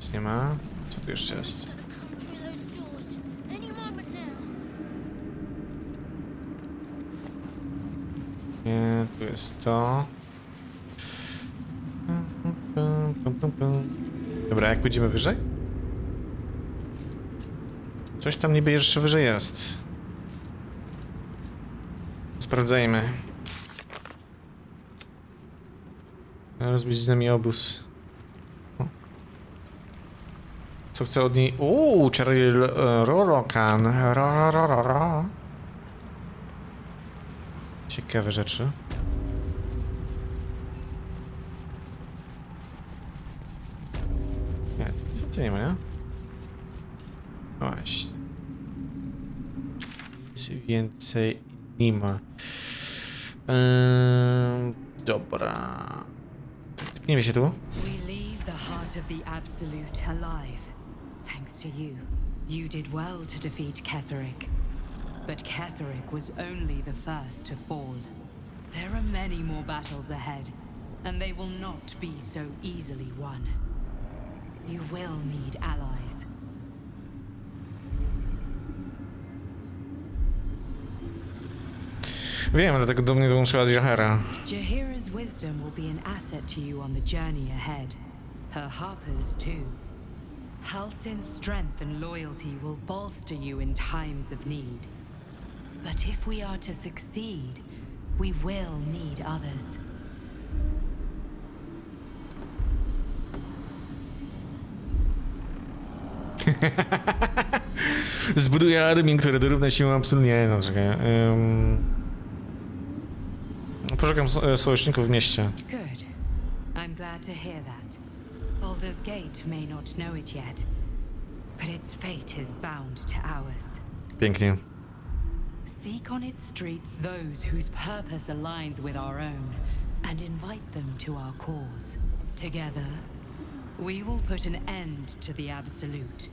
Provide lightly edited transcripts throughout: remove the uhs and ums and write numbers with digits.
Nic nie ma. Co tu jeszcze jest? Nie, tu jest to. Dobra, jak pójdziemy wyżej? Coś tam niby jeszcze wyżej jest. Sprawdzajmy. Rozbić z nami obóz. O. Co chcę od niej? Cherry rorokan. Ciekawe rzeczy. Nie, co nie ma, nie? Właśnie. Nic więcej nie ma. Dobra. Nie wie się tu? We leave the heart of the absolute alive. Thanks to you. You did well to defeat Ketheric. But Ketheric was only the first to fall. There are many more battles ahead, and they will not be so easily won. You will need allies. Wiem, dlatego do mnie dołączyła Jahera. Jahira's wisdom will be an asset to you on the journey ahead. Her harpers too. Halsin's strength and loyalty will bolster you in times of need. But if we are to succeed, we will need others. Zbuduję armię, która dorówna siłą absolutnie. No, czekaj. Poszukam sojuszników w mieście. Good. I'm glad to hear that. Baldur's Gate may not know it yet, but its fate is bound to ours. Pięknie. Seek on its streets those whose purpose aligns with our own, and invite them to our cause. Together, we will put an end to the Absolute,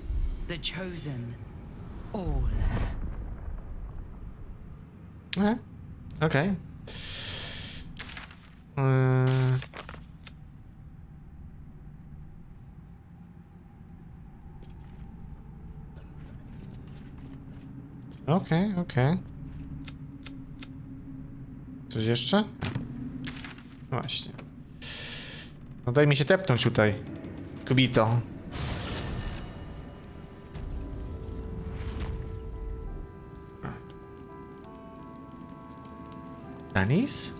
the Chosen, all. Okej. Okej. Coś jeszcze? No właśnie. No daj mi się tepnąć tutaj. Kubito. Danis?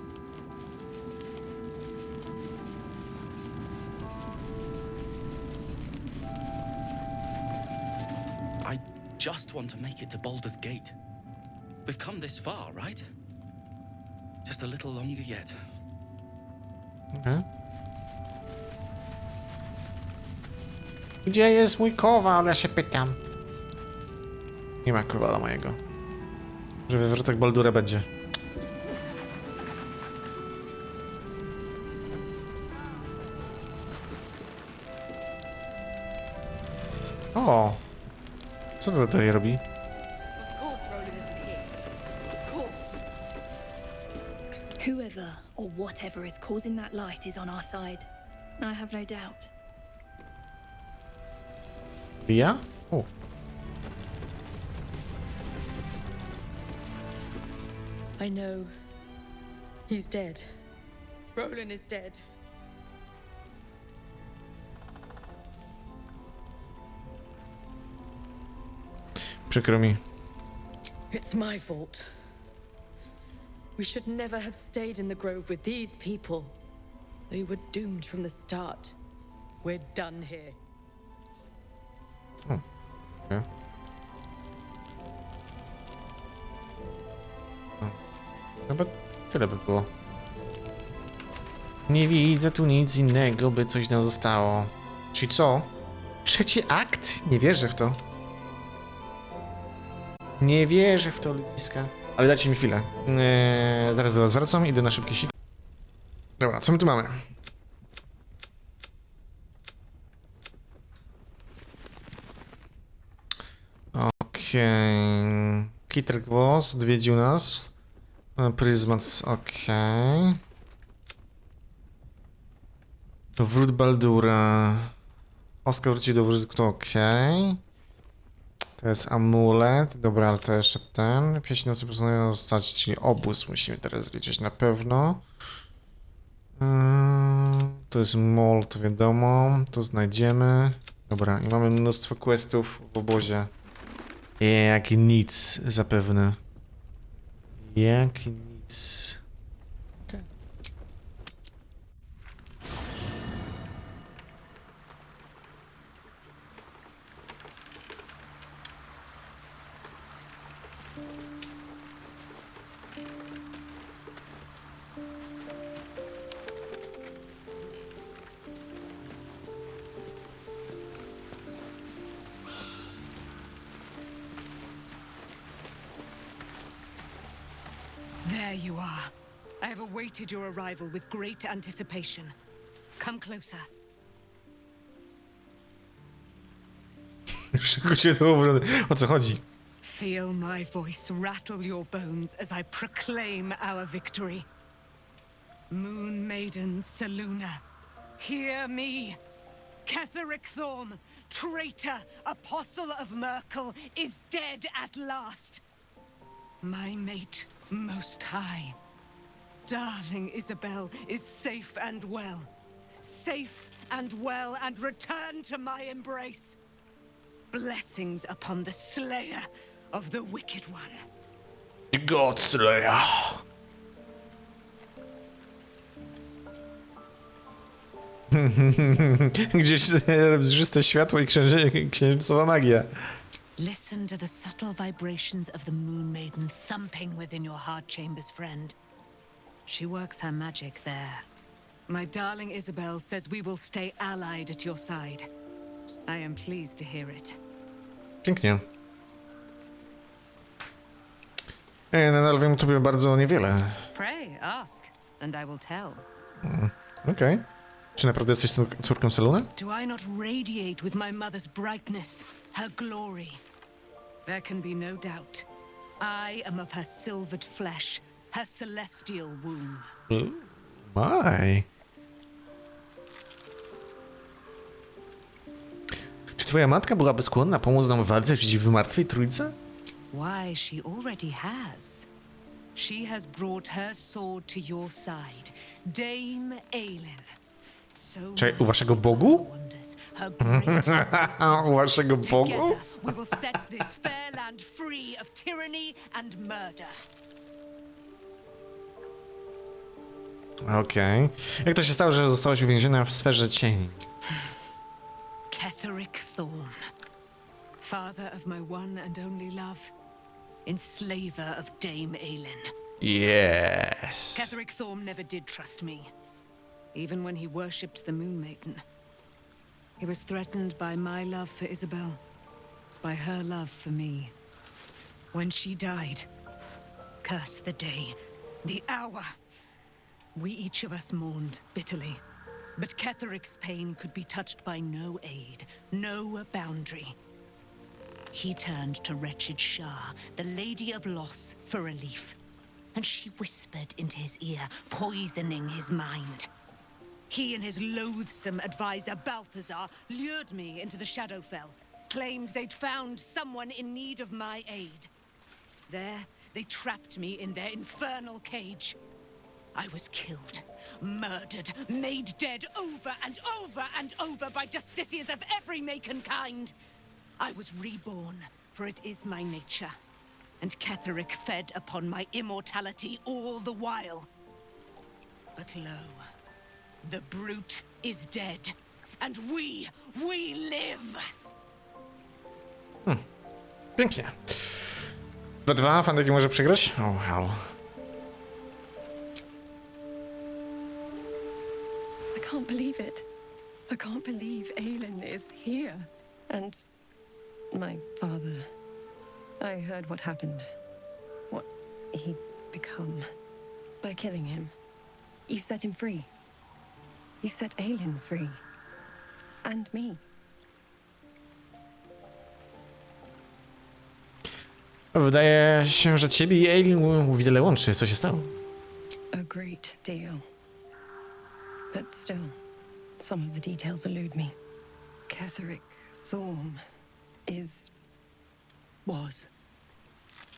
I just want to make it to Baldur's Gate. We've come this far, right? Just a little longer yet. Okay. Gdzie jest mój kowal? Ja się pytam. Nie ma kowala mojego. Że wywrotek Baldura będzie. O! Co to tutaj robi? Whoever or whatever is causing that light is on our side. I have no doubt. Bija? O. I know. He's dead. Roland is dead. Przykro mi. It's my fault. We should never have stayed in the grove with these people. They were doomed from the start. We're done here. Okay. Chyba tyle by było. Nie widzę tu nic innego, by coś nam zostało. Czyli co? Trzeci akt? Nie wierzę w to. Nie wierzę w to, ludziska. Ale dajcie mi chwilę. Zaraz do was wracam, idę na szybki sik. Dobra, co my tu mamy? Okej. Kitter głos odwiedził nas. Pryzmat, okej. Wrót Baldura. Oskar wróci do użytku, okej. To jest amulet, dobra, ale to jeszcze ten. Pieśń nocy postanowią zostać, czyli obóz musimy teraz zliczyć na pewno. To jest mol, to wiadomo, to znajdziemy. Dobra, i mamy mnóstwo questów w obozie. Jak nic zapewne. Jak nic. There you are. I have awaited your arrival with great anticipation. Come closer. Szybko do obrony. O co chodzi? Feel my voice rattle your bones as I proclaim our victory. Moon Maiden Seluna, hear me. Ketheric Thorm, traitor, apostle of Merkel, is dead at last. My mate, most high. Darling Isabel is safe and well. Safe and well and return to my embrace. Blessings upon the slayer of the wicked one. The God Slayer. Gdzieś brzzyste światło i księżycowa magia. Listen to the subtle vibrations of the Moon Maiden thumping within your heart chambers, friend. She works her magic there. My darling Isabel says we will stay allied at your side. I am pleased to hear it. Pięknie. Nadal wiem o tobie bardzo niewiele. Pray, ask, and I will tell. Okej. Czy naprawdę jesteś córką Seluna? Do I not radiate with my mother's brightness, her glory? There can be no doubt. I am of her silvered flesh, her celestial womb. Maj. Czy twoja matka byłaby skłonna pomóc nam w walce przeciw martwej trójce? Why, she already has. She has brought her sword to your side, Dame Aelin. So Czekaj, u waszego Bogu? wonders, her great wisdom. U waszego Bogu? Together we will set this fair land free of tyranny and murder. Okej. Jak to się stało, że zostałaś uwięziona w sferze cieni? Ketheric Thorm, father of my one and only love, enslaver of Dame Aelin. Yes. Ketheric Thorm never did trust me, even when he worshipped the Moon Maiden. He was threatened by my love for Isabel, by her love for me. When she died, curse the day, the hour. We each of us mourned bitterly, but Ketheric's pain could be touched by no aid, no boundary. He turned to wretched Shah, the Lady of Loss, for relief, and she whispered into his ear, poisoning his mind. He and his loathsome advisor, Balthazar, lured me into the Shadowfell, claimed they'd found someone in need of my aid. There, they trapped me in their infernal cage. I was killed, murdered, made dead over and over and over by justiciars of every make and kind. I was reborn, for it is my nature, and Ketheric fed upon my immortality all the while. But lo, the brute is dead, and we live! Pięknie. 2-2, Fandeki może przegrać? O, hell. I can't believe it. I can't believe Aelin is here. And my father. I heard what happened. What he'd become. By killing him. You set him free. You set Aelin free. And me. Wydaje się, że ciebie i Aelin wiele łączy. Co się stało? A great deal. But still, some of the details elude me. Ketheric Thorm was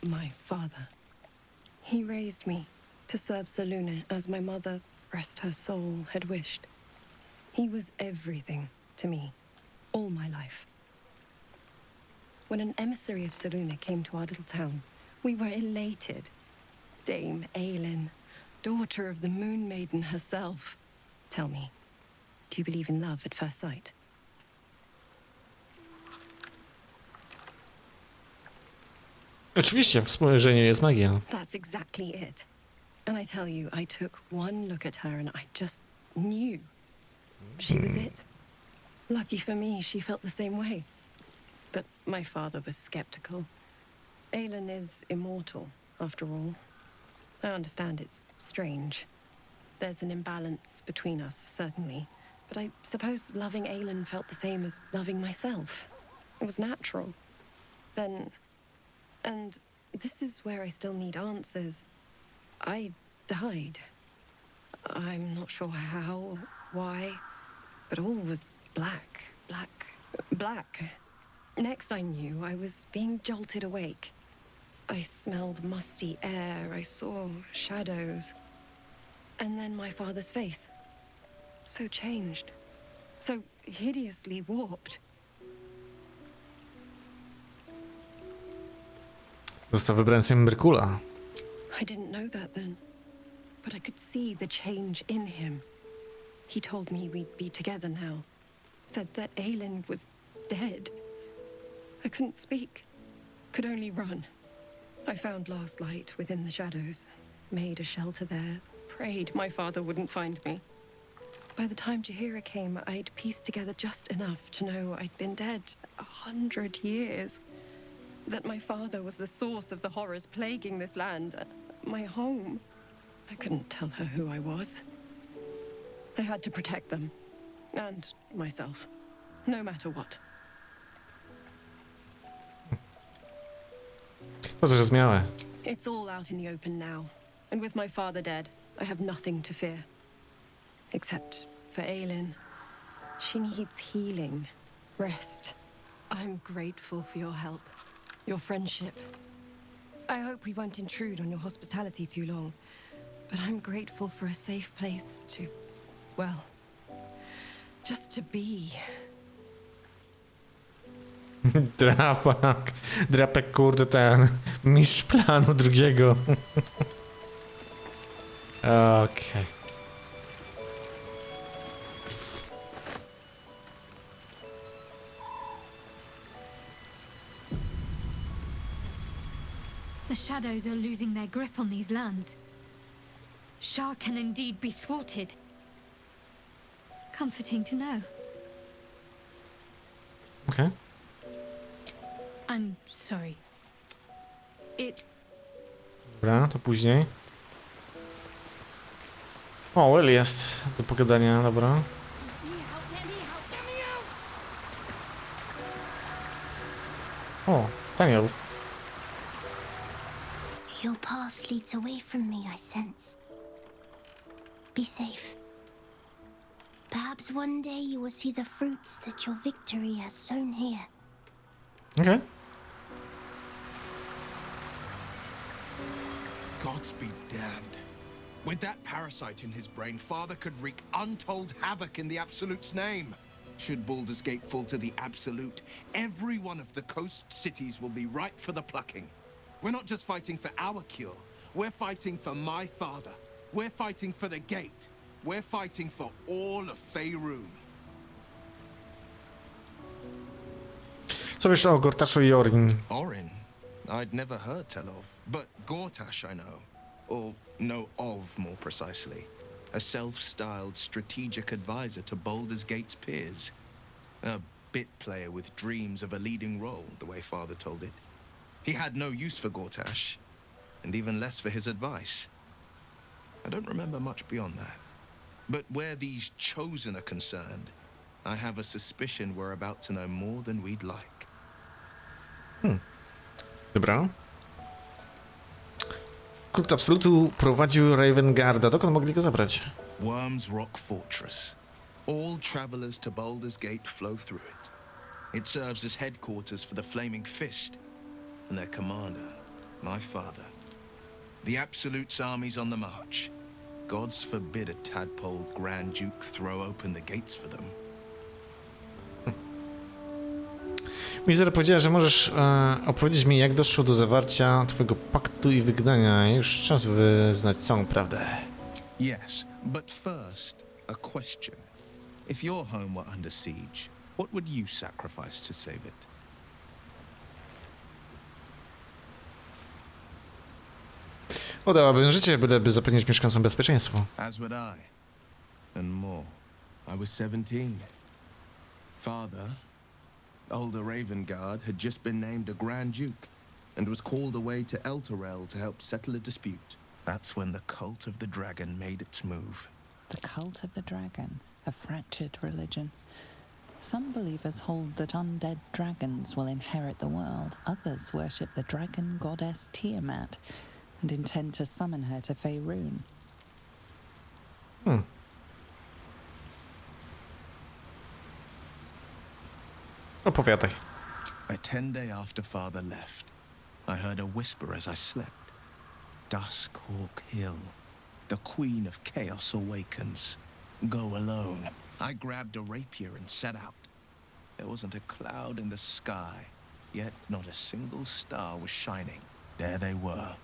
my father. He raised me to serve Selûne as my mother, rest her soul, had wished. He was everything to me, all my life. When an emissary of Selûne came to our little town, we were elated. Dame Aelin, daughter of the Moon Maiden herself. Tell me, do you believe in love at first sight? Oczywiście, w spojrzeniu jest magia. That's exactly it. And I tell you, I took one look at her and I just knew. She was it. Lucky for me, she felt the same way. But my father was skeptical. Aelin is immortal, after all. I understand it's strange. There's an imbalance between us, certainly. But I suppose loving Aelin felt the same as loving myself. It was natural. Then... And this is where I still need answers. I died. I'm not sure how, why, but all was black. Next I knew, I was being jolted awake. I smelled musty air, I saw shadows. And then my father's face. So changed. So hideously warped. Został wybrańcem Merkula. I didn't know that then, but I could see the change in him. He told me we'd be together now. Said that Aelin was dead. I couldn't speak, could only run. I found last light within the shadows, made a shelter there, prayed my father wouldn't find me. By the time Jaheira came, I'd pieced together just enough to know I'd been dead 100 years. That my father was the source of the horrors plaguing this land, my home. I couldn't tell her who I was. I had to protect them, and myself, no matter what. To zrozumiałe. It's all out in the open now, and with my father dead, I have nothing to fear. Except for Aelin. She needs healing, rest. I'm grateful for your help. Your friendship. I hope we won't intrude on your hospitality too long, but I'm grateful for a safe place to, well, just to be. Drapek, kurde, ten mistrz planu drugiego. Okej. The shadows are losing their grip on these lands. Shah can indeed be thwarted. Comforting to know. Okay. I'm sorry. Dobra, to później. O, Will jest do pogadania, dobra. O, Daniel. Your path leads away from me, I sense. Be safe. Perhaps one day you will see the fruits that your victory has sown here. Okay. Gods be damned. With that parasite in his brain, Father could wreak untold havoc in the Absolute's name. Should Baldur's Gate fall to the Absolute, every one of the coast cities will be ripe for the plucking. We're not just fighting for our cure. We're fighting for my father. We're fighting for the gate. We're fighting for all of Faerun. Co wiesz o Gortaszu i Orin? Orin? I'd never heard tell of. But Gortash I know. Or know of, more precisely. A self-styled strategic advisor to Baldur's Gate's peers. A bit player with dreams of a leading role, the way Father told it. He had no use for Gortash, and even less for his advice. I don't remember much beyond that. But where these chosen are concerned, I have a suspicion we're about to know more than we'd like. Dobra. Kult Absolutu prowadził Ravengarda. Dokąd mogli go zabrać? Worm's Rock Fortress. All travelers to Baldur's Gate flow through it. It serves as headquarters for the Flaming Fist and their commander, my father. The Absolute's army's on the march. Gods forbid a tadpole Grand Duke throw open the gates for them. Mizera powiedziała, że możesz opowiedzieć mi, jak doszło do zawarcia twojego paktu i wygnania. Już czas wyznać całą prawdę. Yes, but first, a question. If your home were under siege, what would you sacrifice to save it? Oddałabym życie, byleby zapewnić mieszkańcom bezpieczeństwo. As would I. And more. I was 17. Father, older Ravengard, had just been named a Grand Duke and was called away to Elturel to help settle a dispute. That's when the cult of the dragon made its move. The cult of the dragon, a fractured religion. Some believers hold that undead dragons will inherit the world. Others worship the dragon goddess Tiamat and intend to summon her to Faerun. Opowiadaj. A 10-day after Father left, I heard a whisper as I slept. Duskhawk Hill. The Queen of Chaos awakens. Go alone. I grabbed a rapier and set out. There wasn't a cloud in the sky, yet not a single star was shining. There they were,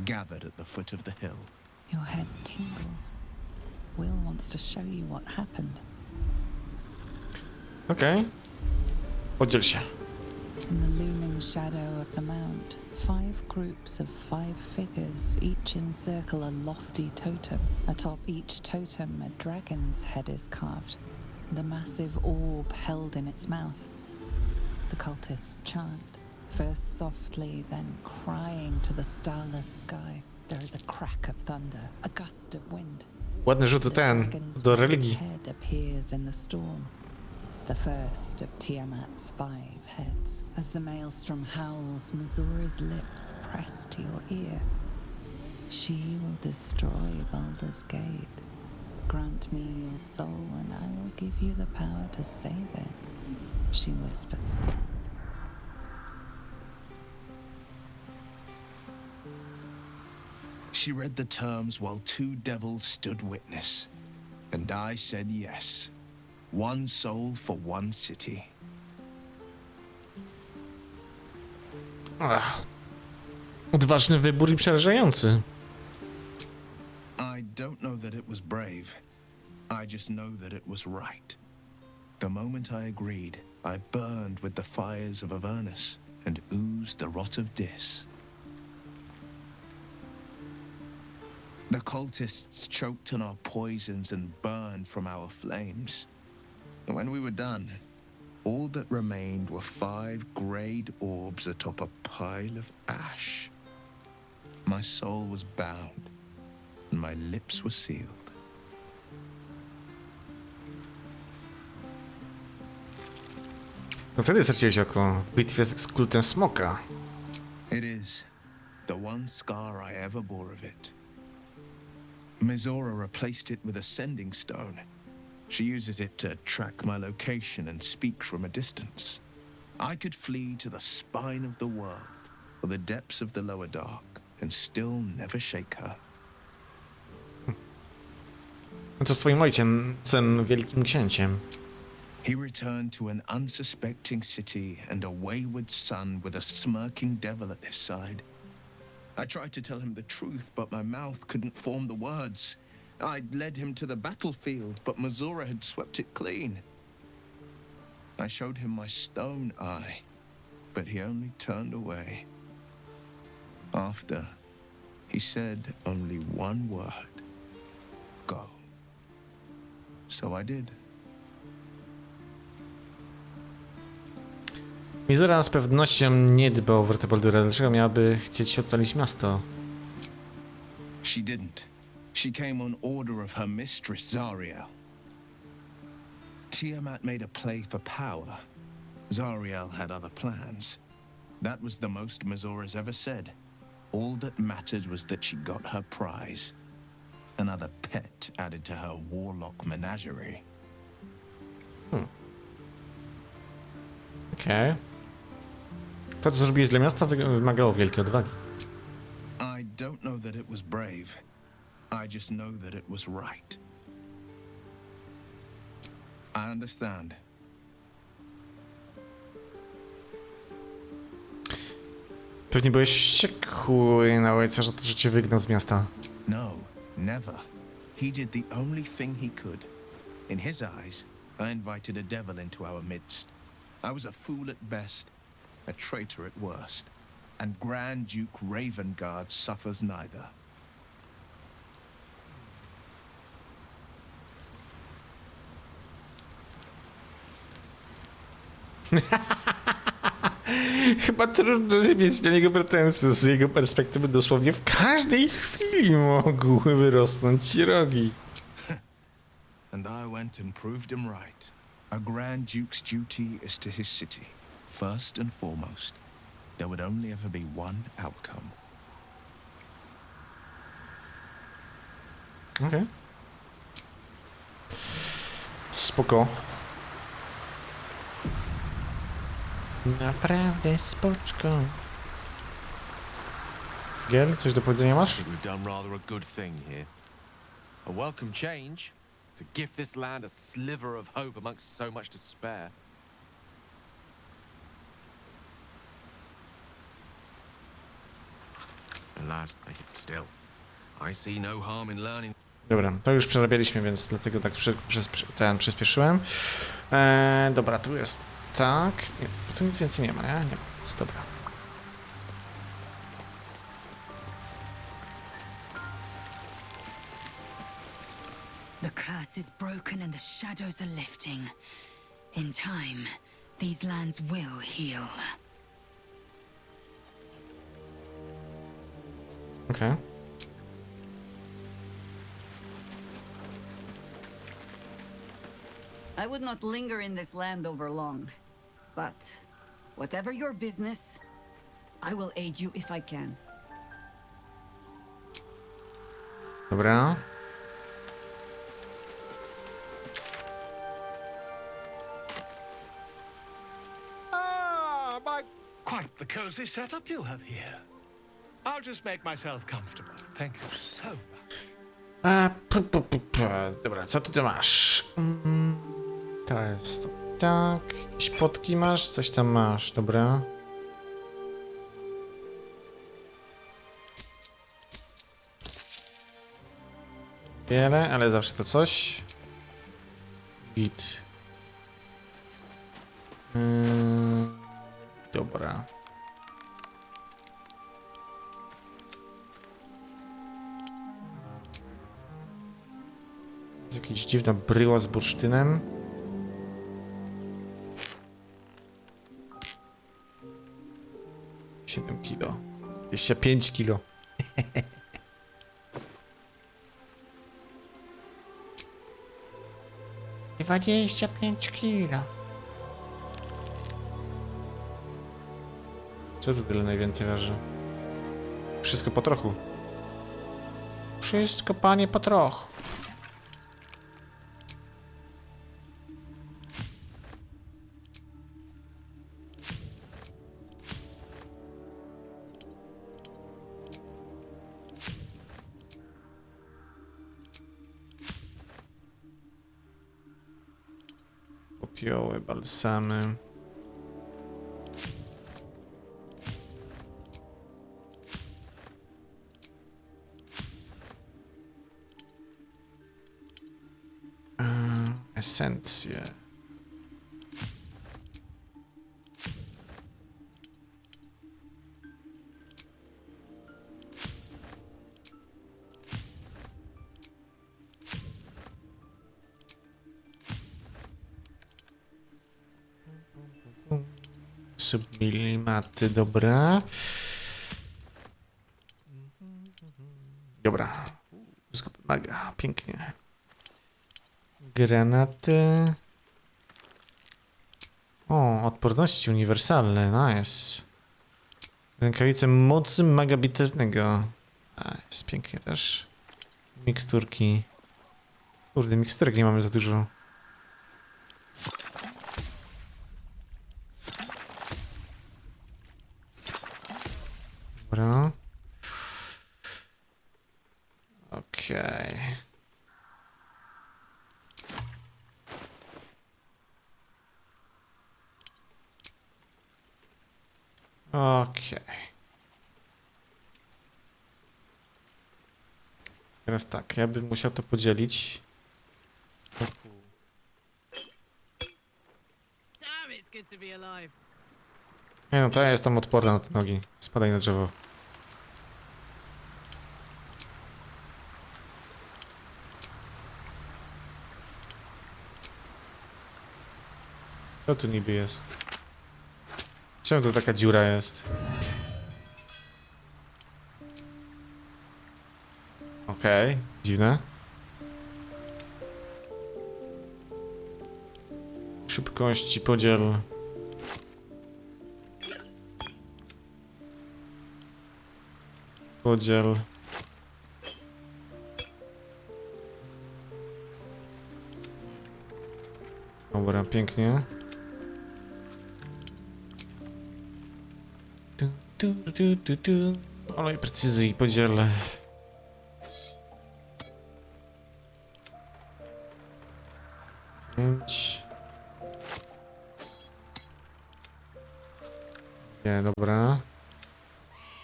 gathered at the foot of the hill. Your head tingles. Will wants to show you what happened. Okej. Podziel się. In the looming shadow of the mount, 5 groups of 5 figures each encircle a lofty totem. Atop each totem, a dragon's head is carved, and a massive orb held in its mouth. The cultists chant, first softly, then crying to the starless sky. There is a crack of thunder, a gust of wind. Ładny rzut do religii. Head appears in the storm. The first of Tiamat's 5 heads. As the maelstrom howls, Missoura's lips press to your ear. She will destroy Baldur's Gate. Grant me your soul and I will give you the power to save it, she whispers. She read the terms while 2 devils stood witness, and I said yes. 1 soul for 1 city. Ach. Odważny wybór i przerażający. I don't know that it was brave. I just know that it was right. The moment I agreed, I burned with the fires of Avernus and oozed the rot of Dis. The cultists choked on our poisons and burned from our flames. And when we were done, all that remained were 5 greyed orbs atop a pile of ash. My soul was bound, and my lips were sealed. No wtedy straciłeś oko w bitwie z kultem smoka. It is the one scar I ever bore of it. Missoura replaced it with a sending stone. She uses it to track my location and speak from a distance. I could flee to the spine of the world, or the depths of the lower dark, and still never shake her. No co z twoim ojcem, wielkim księciem? He returned to an unsuspecting city and a wayward son with a smirking devil at his side. I tried to tell him the truth, but my mouth couldn't form the words. I'd led him to the battlefield, but Missoura had swept it clean. I showed him my stone eye, but he only turned away. After, he said only one word. Go. So I did. Mizora z pewnością nie dba o wrotę Baldura. Dlaczego miałaby chcieć ocalić miasto? She didn't. She came on order of her mistress, Zariel. Tiamat made a play for power. Zariel had other plans. That was the most Missoura's ever said. All that mattered was that she got her prize. Another pet added to her warlock menagerie. Okej. To, co zrobiłeś dla miasta, wymagało wielkiej odwagi. I don't know that it was brave. I just know that it was right. I understand. Pewnie byłeś wściekły na ojca, że cię wygnał z miasta. No, never. He did the only thing he could. In his eyes, I invited a devil into our midst. I was a fool at best, a traitor at worst, and Grand Duke Ravengard suffers neither. Chyba trudno mieć do niego pretensje. Z jego perspektywy dosłownie w każdej chwili mogły wyrosnąć ci rogi. And I went and proved him right. A Grand Duke's duty is to his city, first and foremost. There would only ever be one outcome. Okej. Spoko. Naprawdę spoczko. Gier, coś do powiedzenia masz? I think we've done rather a good thing here. A welcome change to give this land a sliver of hope amongst so much despair. Alas, still, I see no harm in learning. Dobra, to już przerabialiśmy, więc dlatego tak przyspieszyłem. Dobra, tu jest tak. Nie, tu nic więcej nie ma, nie? Nie ma nic, dobra. The curse is broken and the shadows are lifting. In time, these lands will heal. Okej. I would not linger in this land over long, but whatever your business, I will aid you if I can. Dobra. Quite the cozy setup you have here. I'll just make myself comfortable. Thank you so much. Dobra, co ty tu masz? To jest to. Tak. Jakieś potki masz? Coś tam masz, dobra. Wiele, ale zawsze to coś. Git. Dobra. Jest jakaś dziwna bryła z bursztynem. $7 kilo. 25 kilo. $25 kilo. Co tu tyle najwięcej waży? Wszystko po trochu. Wszystko, panie, po trochu. Popioły, balsamy. Esencje. Sublimaty, dobra. Dobra. Maga, pięknie. Granaty. O, odporności uniwersalne, nice. Rękawice mocy maga bitewnego. Jest pięknie też. Miksturki. Kurde, miksturek nie mamy za dużo. Okej. Teraz tak, ja bym musiał to podzielić. Damn, it's good to be alive. Nie no, to ja jestem odporna na te nogi. Spadaj na drzewo. Co tu niby jest? Czemu tu taka dziura jest? Okej, dziwne. Szybkości podziel. Podziel. Dobra, pięknie. Olej precyzji podzielę. Pięć. Nie, dobra.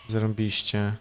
Zarąbiście.